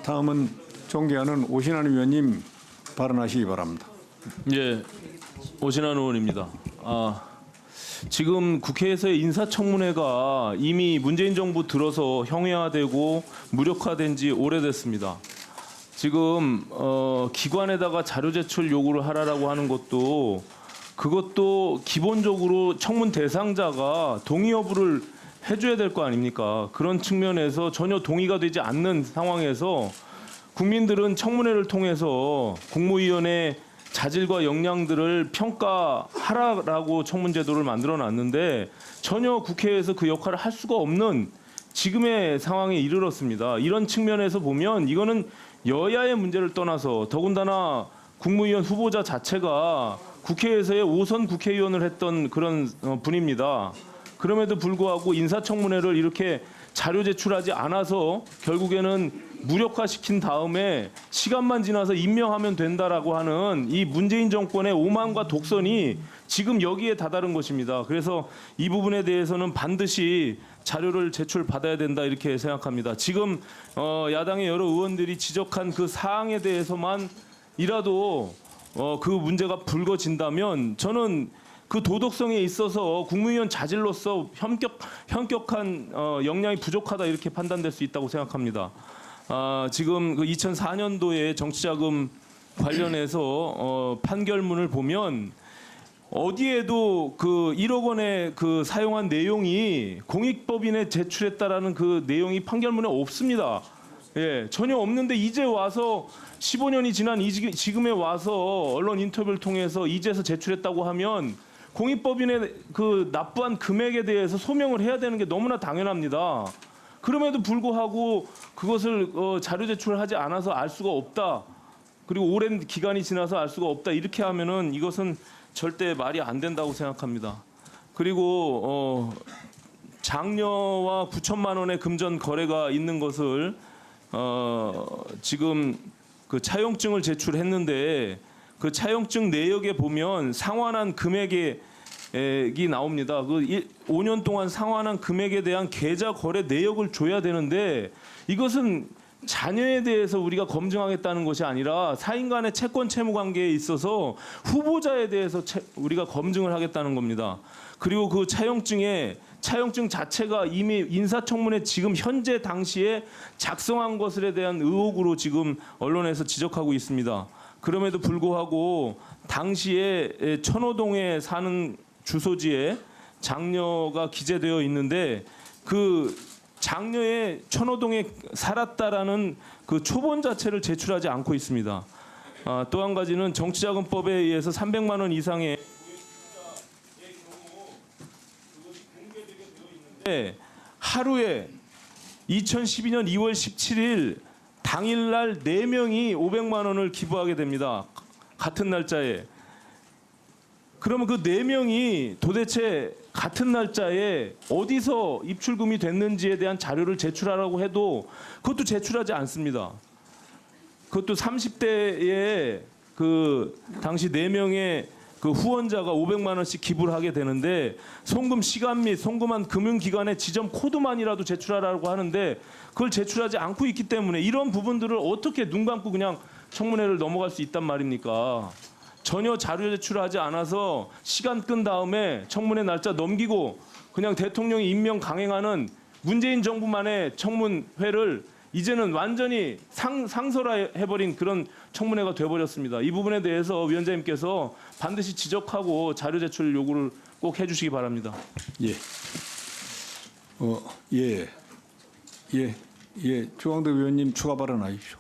다음은 존경하는 오신환 의원님 발언하시기 바랍니다. 예, 오신환 의원입니다. 지금 국회에서의 인사청문회가 이미 문재인 정부 들어서 형해화되고 무력화된 지 오래됐습니다. 지금 기관에다가 자료 제출 요구를 하라고 하는 것도 그것도 기본적으로 청문 대상자가 동의 여부를 해줘야 될 거 아닙니까? 그런 측면에서 전혀 동의가 되지 않는 상황에서 국민들은 청문회를 통해서 국무위원회 자질과 역량들을 평가하라라고 청문제도를 만들어놨는데 전혀 국회에서 그 역할을 할 수가 없는 지금의 상황에 이르렀습니다. 이런 측면에서 보면 이거는 여야의 문제를 떠나서 더군다나 국무위원 후보자 자체가 국회에서의 5선 국회의원을 했던 그런 분입니다. 그럼에도 불구하고 인사청문회를 이렇게 자료 제출하지 않아서 결국에는 무력화시킨 다음에 시간만 지나서 임명하면 된다라고 하는 이 문재인 정권의 오만과 독선이 지금 여기에 다다른 것입니다. 그래서 이 부분에 대해서는 반드시 자료를 제출받아야 된다 이렇게 생각합니다. 지금 야당의 여러 의원들이 지적한 그 사항에 대해서만이라도 그 문제가 불거진다면 저는 그 도덕성에 있어서 국무위원 자질로서 현격한 역량이 부족하다 이렇게 판단될 수 있다고 생각합니다. 지금 그 2004년도에 정치자금 관련해서 판결문을 보면 어디에도 그 1억 원의 그 사용한 내용이 공익법인에 제출했다라는 그 내용이 판결문에 없습니다. 예, 전혀 없는데 이제 와서 15년이 지난 지금에 와서 언론 인터뷰를 통해서 이제서 제출했다고 하면 공익법인의 그 납부한 금액에 대해서 소명을 해야 되는 게 너무나 당연합니다. 그럼에도 불구하고 그것을 자료 제출하지 않아서 알 수가 없다. 그리고 오랜 기간이 지나서 알 수가 없다. 이렇게 하면은 이것은 절대 말이 안 된다고 생각합니다. 그리고 장녀와 9천만 원의 금전 거래가 있는 것을 지금 그 차용증을 제출했는데 그 차용증 내역에 보면 상환한 금액이 나옵니다. 그 5년 동안 상환한 금액에 대한 계좌 거래 내역을 줘야 되는데 이것은 자녀에 대해서 우리가 검증하겠다는 것이 아니라 사인 간의 채권 채무 관계에 있어서 후보자에 대해서 우리가 검증을 하겠다는 겁니다. 그리고 그 차용증 자체가 이미 인사청문회 지금 현재 당시에 작성한 것에 대한 의혹으로 지금 언론에서 지적하고 있습니다. 그럼에도 불구하고 당시에 천호동에 사는 주소지에 장녀가 기재되어 있는데 그 장녀의 천호동에 살았다라는 그 초본 자체를 제출하지 않고 있습니다. 또 한 가지는 정치자금법에 의해서 300만 원 이상의 하루에 2012년 2월 17일 당일날 4명이 500만 원을 기부하게 됩니다. 같은 날짜에. 그러면 그 4명이 도대체 같은 날짜에 어디서 입출금이 됐는지에 대한 자료를 제출하라고 해도 그것도 제출하지 않습니다. 그것도 30대에 그 당시 4명의 그 후원자가 500만 원씩 기부를 하게 되는데 송금 시간 및 송금한 금융기관의 지점 코드만이라도 제출하라고 하는데 그걸 제출하지 않고 있기 때문에 이런 부분들을 어떻게 눈 감고 그냥 청문회를 넘어갈 수 있단 말입니까? 전혀 자료 제출하지 않아서 시간 끈 다음에 청문회 날짜 넘기고 그냥 대통령이 임명 강행하는 문재인 정부만의 청문회를 이제는 완전히 상설화해버린 그런 청문회가 돼버렸습니다. 이 부분에 대해서 위원장님께서 반드시 지적하고 자료 제출 요구를 꼭 해주시기 바랍니다. 조광덕 의원님 추가 발언하십시오.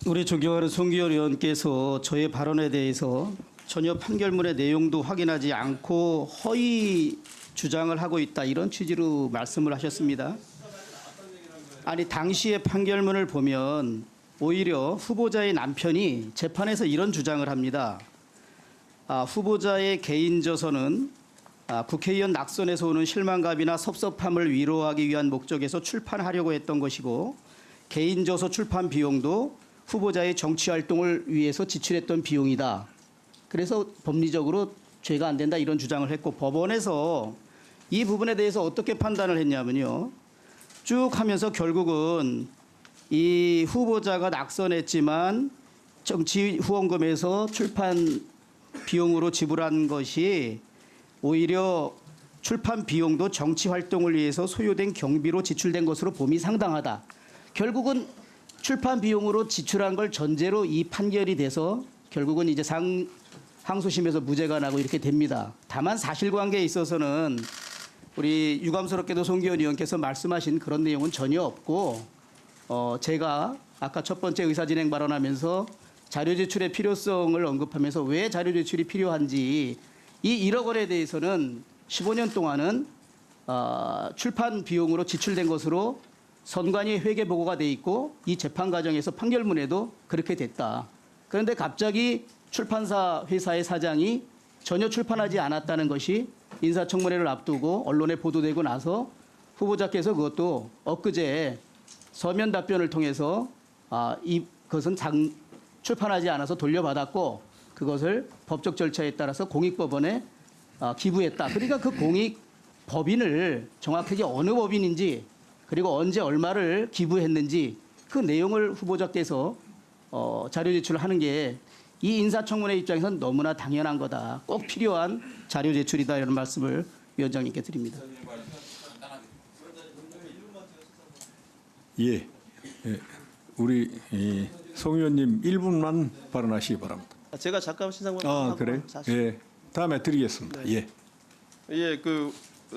우리 존경하는 송기현 의원께서 저의 발언에 대해서 전혀 판결문의 내용도 확인하지 않고 허위 주장을 하고 있다 이런 취지로 말씀을 하셨습니다. 아니 당시의 판결문을 보면 오히려 후보자의 남편이 재판에서 이런 주장을 합니다. 후보자의 개인 저서는 국회의원 낙선에서 오는 실망감이나 섭섭함을 위로하기 위한 목적에서 출판하려고 했던 것이고 개인 저서 출판 비용도 후보자의 정치 활동을 위해서 지출했던 비용이다. 그래서 법리적으로 죄가 안 된다 이런 주장을 했고 법원에서 이 부분에 대해서 어떻게 판단을 했냐면요. 쭉 하면서 결국은 이 후보자가 낙선했지만 정치 후원금에서 출판 비용으로 지불한 것이 오히려 출판 비용도 정치 활동을 위해서 소요된 경비로 지출된 것으로 봄이 상당하다. 결국은 출판 비용으로 지출한 걸 전제로 이 판결이 돼서 결국은 이제 항소심에서 무죄가 나고 이렇게 됩니다. 다만 사실관계에 있어서는 우리 유감스럽게도 송기현 의원께서 말씀하신 그런 내용은 전혀 없고 제가 아까 첫 번째 의사진행 발언하면서 자료 제출의 필요성을 언급하면서 왜 자료 제출이 필요한지 이 1억 원에 대해서는 15년 동안은 출판 비용으로 지출된 것으로 선관위 회계 보고가 돼 있고 이 재판 과정에서 판결문에도 그렇게 됐다. 그런데 갑자기 출판사 회사의 사장이 전혀 출판하지 않았다는 것이 인사청문회를 앞두고 언론에 보도되고 나서 후보자께서 그것도 엊그제 서면 답변을 통해서 이것은 출판하지 않아서 돌려받았고 그것을 법적 절차에 따라서 공익법원에 기부했다. 그러니까 그 공익 법인을 정확하게 어느 법인인지 그리고 언제 얼마를 기부했는지 그 내용을 후보자께서 자료 제출하는 게 이 인사청문회 입장에서는 너무나 당연한 거다. 꼭 필요한 자료 제출이다 이런 말씀을 위원장님께 드립니다. 예. 우리 송 의원님 1분만 발언하시기 바랍니다. 제가 잠깐 신상만 그래? 예. 다음에 드리겠습니다. 예. 예,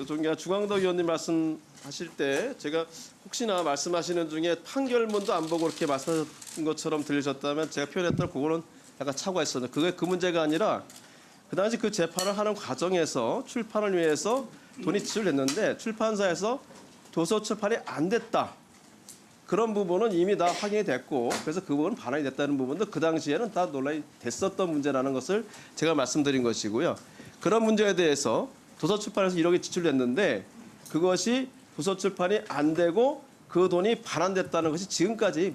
존경한 중앙도 의원님 말씀하실 때 제가 혹시나 말씀하시는 중에 판결문도 안 보고 그렇게 말씀하신 것처럼 들리셨다면 제가 표현했던 그거는 약간 착오가 있었는데 그게 그 문제가 아니라 그 당시 그 재판을 하는 과정에서 출판을 위해서 돈이 지출됐는데 출판사에서 도서 출판이 안 됐다. 그런 부분은 이미 다 확인이 됐고 그래서 그 부분은 반환이 됐다는 부분도 그 당시에는 다 논란이 됐었던 문제라는 것을 제가 말씀드린 것이고요. 그런 문제에 대해서 도서 출판에서 1억이 지출됐는데 그것이 도서 출판이 안 되고 그 돈이 반환됐다는 것이 지금까지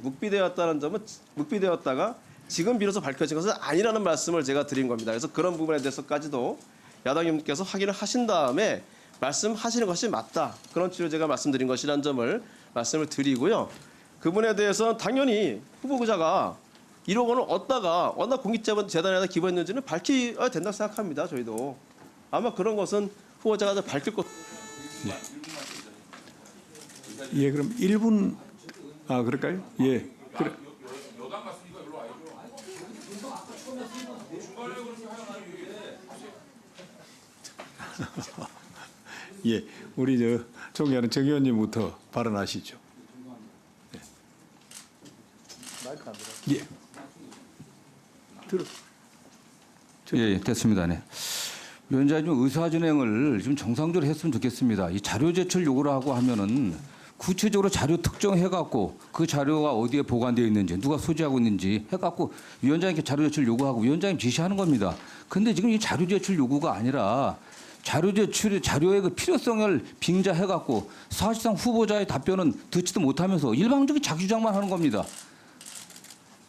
묵비되었다가 지금 비로소 밝혀진 것은 아니라는 말씀을 제가 드린 겁니다. 그래서 그런 부분에 대해서까지도 야당님께서 확인을 하신 다음에 말씀하시는 것이 맞다. 그런 취지로 제가 말씀드린 것이라는 점을 말씀을 드리고요. 그분에 대해서는 당연히 후보자가 1억 원을 얻다가 어느 공익재단에다 기부했는지는 밝혀야 된다고 생각합니다. 저희도. 아마 그런 것은 후보자가 밝힐 것. 예, 그럼 1분 그럴까요? 예. 그래. 예, 우리 존경하는 정 의원님부터 발언하시죠. 예. 예, 됐습니다. 네. 위원장님 의사 진행을 좀 정상적으로 했으면 좋겠습니다. 이 자료 제출 요구를 하고 하면은 구체적으로 자료 특정해갖고 그 자료가 어디에 보관되어 있는지 누가 소지하고 있는지 해갖고 위원장님께 자료 제출 요구하고 위원장님 지시하는 겁니다. 근데 지금 이 자료 제출 요구가 아니라 자료 제출의 자료의 그 필요성을 빙자해갖고 사실상 후보자의 답변은 듣지도 못하면서 일방적인 자기 주장만 하는 겁니다.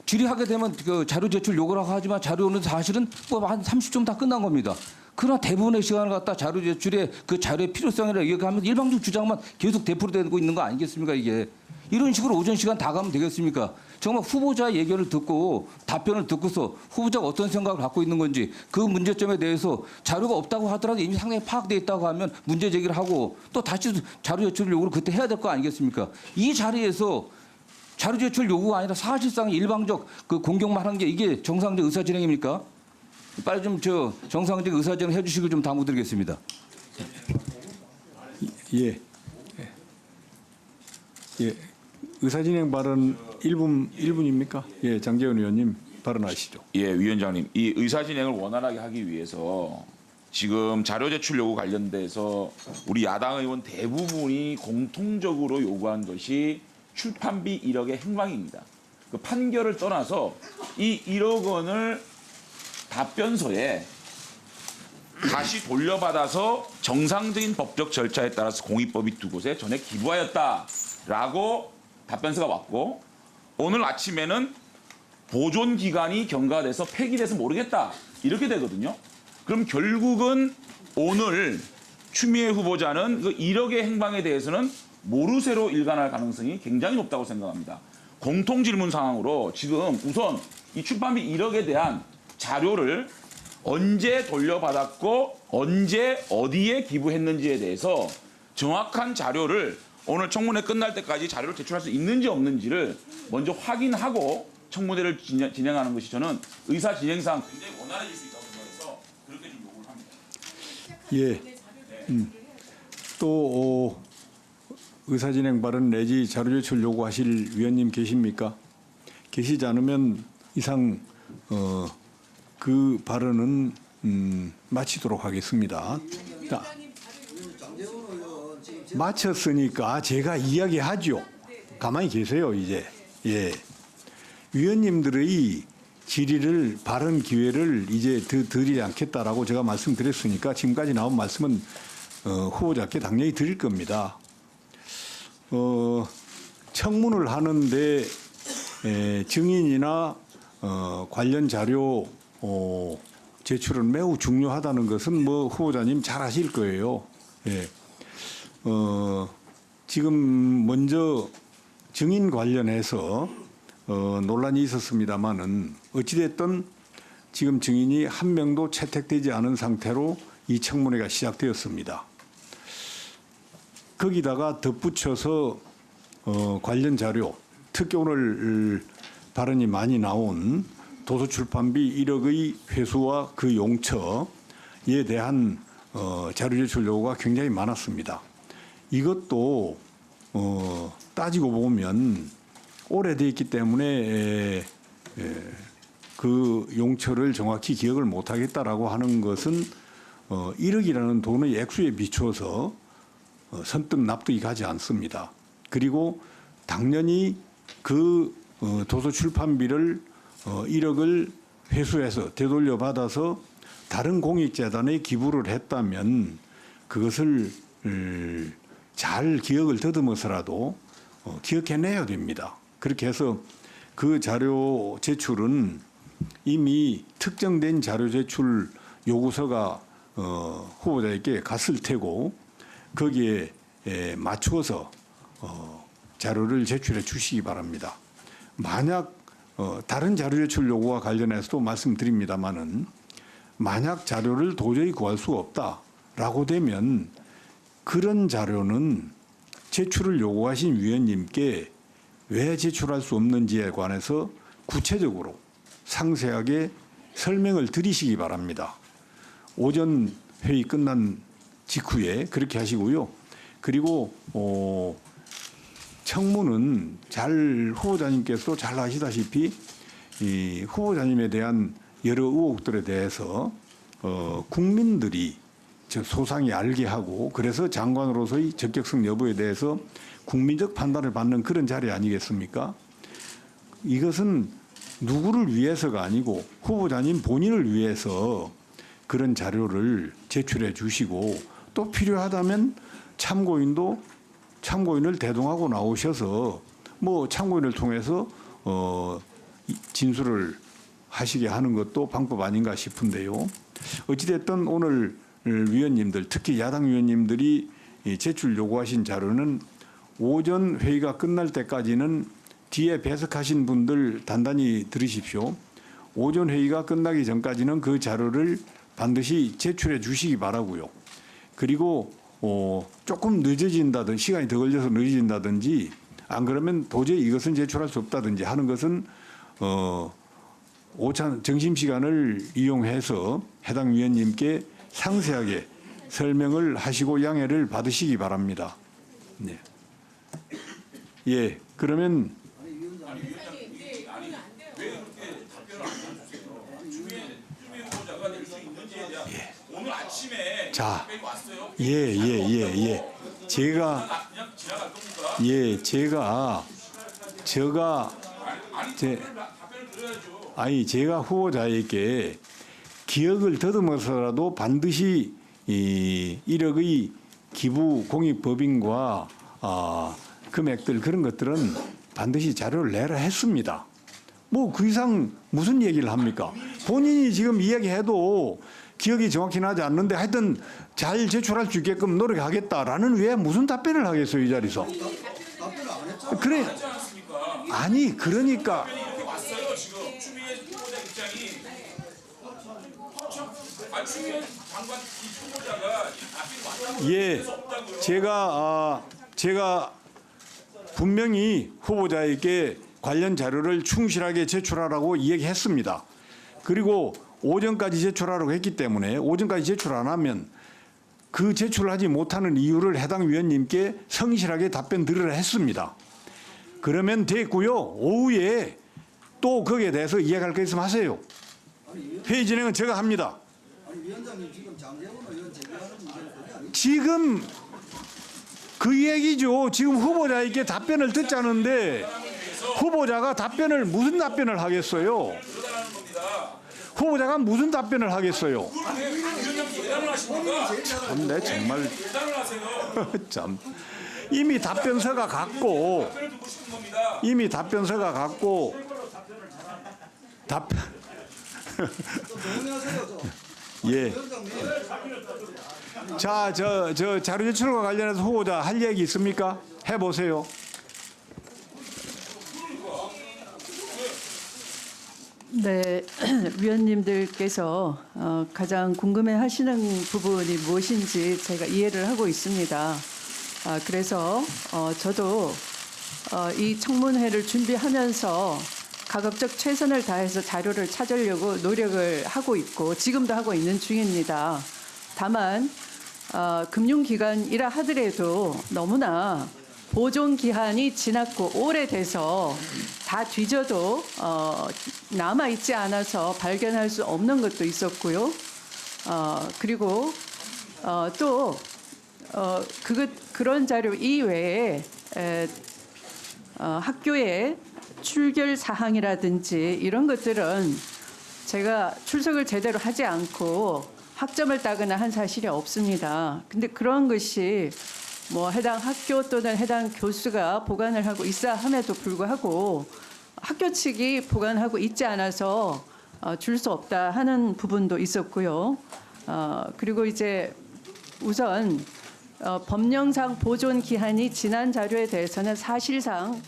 질의하게 되면 그 자료 제출 요구를 하지만 자료는 사실은 뭐 한 30점 다 끝난 겁니다. 그러나 대부분의 시간을 갖다 자료 제출에 그 자료의 필요성이라 얘기하면 일방적 주장만 계속 되풀이되고 있는 거 아니겠습니까 이게. 이런 식으로 오전 시간 다 가면 되겠습니까? 정말 후보자 얘기를 듣고 답변을 듣고서 후보자가 어떤 생각을 갖고 있는 건지 그 문제점에 대해서 자료가 없다고 하더라도 이미 상당히 파악되어 있다고 하면 문제 제기를 하고 또 다시 자료 제출 요구를 그때 해야 될 거 아니겠습니까? 이 자리에서 자료 제출 요구가 아니라 사실상 일방적 그 공격만 하는 게 이게 정상적 의사 진행입니까? 빨리 좀 정상적 의사 진행 해주시길 좀 당부드리겠습니다. 예. 예. 의사진행 발언 1분입니까? 예, 장재원 의원님 발언하시죠. 예, 위원장님. 이 의사진행을 원활하게 하기 위해서 지금 자료 제출 요구 관련돼서 우리 야당 의원 대부분이 공통적으로 요구한 것이 출판비 1억의 행방입니다. 그 판결을 떠나서 이 1억 원을 답변서에 다시 돌려받아서 정상적인 법적 절차에 따라서 공익법이 두 곳에 전액 기부하였다라고 답변서가 왔고 오늘 아침에는 보존 기간이 경과돼서 폐기돼서 모르겠다 이렇게 되거든요. 그럼 결국은 오늘 추미애 후보자는 그 1억의 행방에 대해서는 모르쇠로 일관할 가능성이 굉장히 높다고 생각합니다. 공통 질문 상황으로 지금 우선 이 출판비 1억에 대한 자료를 언제 돌려받았고 언제 어디에 기부했는지에 대해서 정확한 자료를 오늘 청문회 끝날 때까지 자료를 제출할 수 있는지 없는지를 먼저 확인하고 청문회를 진행하는 것이 저는 의사 진행상 굉장히 원활해질 수 있다고 생각해서 그렇게 좀 요구를 합니다. 예. 또 의사진행 발언 내지 자료 제출 요구하실 위원님 계십니까? 계시지 않으면 이상 그 발언은 마치도록 하겠습니다. 자, 마쳤으니까 제가 이야기하죠. 가만히 계세요 이제. 예. 위원님들의 질의를 발언 기회를 이제 드리지 않겠다라고 제가 말씀드렸으니까 지금까지 나온 말씀은 후보자께 당연히 드릴 겁니다. 청문을 하는데 증인이나 관련 자료 제출은 매우 중요하다는 것은 뭐 후보자님 잘 아실 거예요. 예. 지금 먼저 증인 관련해서 논란이 있었습니다마는 어찌됐든 지금 증인이 한 명도 채택되지 않은 상태로 이 청문회가 시작되었습니다. 거기다가 덧붙여서 관련 자료, 특히 오늘 발언이 많이 나온 도서출판비 1억의 회수와 그 용처에 대한 자료 제출 요구가 굉장히 많았습니다. 이것도 따지고 보면 오래돼 있기 때문에 그 용처를 정확히 기억을 못하겠다라고 하는 것은 1억이라는 돈의 액수에 비추어서 선뜻 납득이 가지 않습니다. 그리고 당연히 그 도서 출판비를 1억을 회수해서 되돌려 받아서 다른 공익재단에 기부를 했다면 그것을 잘 기억을 더듬어서라도 기억해내야 됩니다. 그렇게 해서 그 자료 제출은 이미 특정된 자료 제출 요구서가 후보자에게 갔을 테고 거기에 맞추어서 자료를 제출해 주시기 바랍니다. 만약 다른 자료 제출 요구와 관련해서도 말씀드립니다마는 만약 자료를 도저히 구할 수가 없다라고 되면 그런 자료는 제출을 요구하신 위원님께 왜 제출할 수 없는지에 관해서 구체적으로 상세하게 설명을 드리시기 바랍니다. 오전 회의 끝난 직후에 그렇게 하시고요. 그리고 청문은 후보자님께서도 잘 아시다시피 이 후보자님에 대한 여러 의혹들에 대해서 국민들이 소상히 알게 하고 그래서 장관으로서의 적격성 여부에 대해서 국민적 판단을 받는 그런 자리 아니겠습니까? 이것은 누구를 위해서가 아니고 후보자님 본인을 위해서 그런 자료를 제출해 주시고 또 필요하다면 참고인을 대동하고 나오셔서 뭐 참고인을 통해서 진술을 하시게 하는 것도 방법 아닌가 싶은데요. 어찌됐든 오늘 위원님들 특히 야당 위원님들이 제출 요구하신 자료는 오전 회의가 끝날 때까지는 뒤에 배석하신 분들 단단히 들으십시오. 오전 회의가 끝나기 전까지는 그 자료를 반드시 제출해 주시기 바라고요. 그리고 조금 늦어진다든지 시간이 더 걸려서 늦어진다든지 안 그러면 도저히 이것은 제출할 수 없다든지 하는 것은 오찬 점심시간을 이용해서 해당 위원님께 상세하게 설명을 하시고 양해를 받으시기 바랍니다. 네. 예, 그러면 오늘 아침에 자, 왔어요. 예. 제가 제가 후보자에게 기억을 더듬어서라도 반드시 이 1억의 기부 공익법인과 금액들 그런 것들은 반드시 자료를 내라 했습니다. 뭐 그 이상 무슨 얘기를 합니까? 본인이 지금 이야기해도 기억이 정확히 나지 않는데 하여튼 잘 제출할 수 있게끔 노력하겠다라는 외에 무슨 답변을 하겠어요, 이 자리에서. 그래. 아니 그러니까 이렇게 왔어요. 지금 추미애 후보자 입장이 추미애 장관 이 후보자가 앞이 왔다고 예, 제가 분명히 후보자에게 관련 자료를 충실하게 제출하라고 이야기했습니다. 그리고 오전까지 제출하라고 했기 때문에 오전까지 제출 안 하면 그 제출을 하지 못하는 이유를 해당 위원님께 성실하게 답변 드리라 했습니다. 그러면 됐고요. 오후에 또 거기에 대해서 이야기할 거 있으면 하세요. 회의 진행은 제가 합니다. 지금 그 얘기죠. 지금 후보자에게 답변을 듣자는데 후보자가 무슨 답변을 하겠어요? 후보자가 무슨 답변을 하겠어요? 참내 정말 참 이미 답변서가 갔고 답변 예. 자, 저 자료 제출과 관련해서 후보자 할 얘기 있습니까? 해보세요. 네, 위원님들께서 가장 궁금해하시는 부분이 무엇인지 제가 이해를 하고 있습니다. 그래서 저도 이 청문회를 준비하면서 가급적 최선을 다해서 자료를 찾으려고 노력을 하고 있고 지금도 하고 있는 중입니다. 다만 금융기관이라 하더라도 너무나 보존 기한이 지났고 오래돼서 다 뒤져도 남아 있지 않아서 발견할 수 없는 것도 있었고요. 그리고 또 그런 자료 이외에 학교의 출결 사항이라든지 이런 것들은 제가 출석을 제대로 하지 않고 학점을 따거나 한 사실이 없습니다. 근데 그런 것이 뭐 해당 학교 또는 해당 교수가 보관을 하고 있어 함에도 불구하고 학교 측이 보관하고 있지 않아서 줄 수 없다 하는 부분도 있었고요. 그리고 이제 우선 법령상 보존 기한이 지난 자료에 대해서는 사실상